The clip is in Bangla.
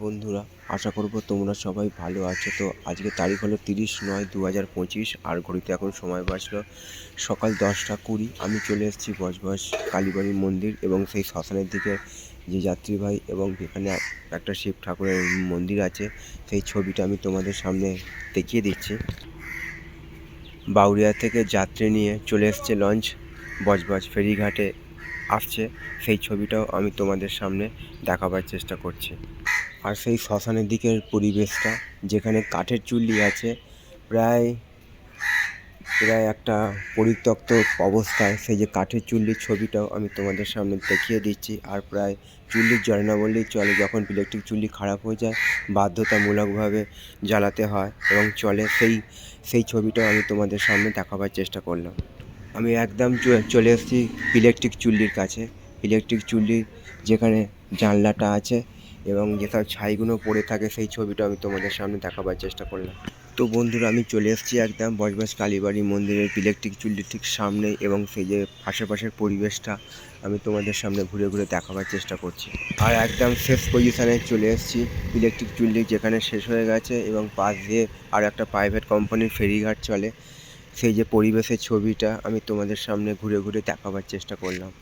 বন্ধুরা, আশা করব তোমরা সবাই ভালো আছো। তো আজকে তারিখ হলো 30/9/2025 আর ঘড়িতে এখন সময় বাজলো সকাল 10টা 20। আমি চলে এসেছি বজবজ কালীবাড়ি মন্দির এবং সেই শ্মশানের দিকে যে যাত্রীবাহী এবং এখানে একটা শিব ঠাকুরের মন্দির আছে, সেই ছবিটা আমি তোমাদের সামনে দেখিয়ে দিচ্ছি। বাউরিয়া থেকে যাত্রী নিয়ে চলে এসছে লঞ্চ, বজবজ ফেরিঘাটে আসছে, সেই ছবিটাও আমি তোমাদের সামনে দেখাবার চেষ্টা করছি। আর সেই শ্মশানের দিকের পরিবেশটা, যেখানে কাঠের চুল্লি আছে, প্রায় একটা পরিত্যক্ত অবস্থায় সেই যে কাঠের চুল্লির ছবিটাও আমি তোমাদের সামনে দেখিয়ে দিচ্ছি। আর প্রায় চুল্লির জ্বলে না বললেই চলে, যখন ইলেকট্রিক চুল্লি খারাপ হয়ে যায় বাধ্যতামূলকভাবে জ্বালাতে হয় এবং চলে, সেই ছবিটাও আমি তোমাদের সামনে দেখাবার চেষ্টা করলাম। আমি একদম চলে এসেছি ইলেকট্রিক চুল্লির কাছে। ইলেকট্রিক চুল্লির যেখানে জানলাটা আছে এবং যেসব ছাইগুলো পড়ে থাকে, সেই ছবিটা আমি তোমাদের সামনে দেখাবার চেষ্টা করলাম। তো বন্ধুরা, আমি চলে এসেছি একদম বজবজ কালীবাড়ি মন্দিরের ইলেকট্রিক চুল্লির ঠিক সামনে এবং সেই যে আশেপাশের পরিবেশটা আমি তোমাদের সামনে ঘুরে ঘুরে দেখাবার চেষ্টা করছি। আর একদম শেষ পজিশানে চলে এসেছি ইলেকট্রিক চুল্লি, যেখানে শেষ হয়ে গেছে এবং পাশ দিয়ে আর একটা প্রাইভেট কোম্পানির ফেরিঘাট চলে। সেই যে পরিবেশের ছবিটা আমি তোমাদের সামনে ঘুরে ঘুরে দেখাবার চেষ্টা করলাম।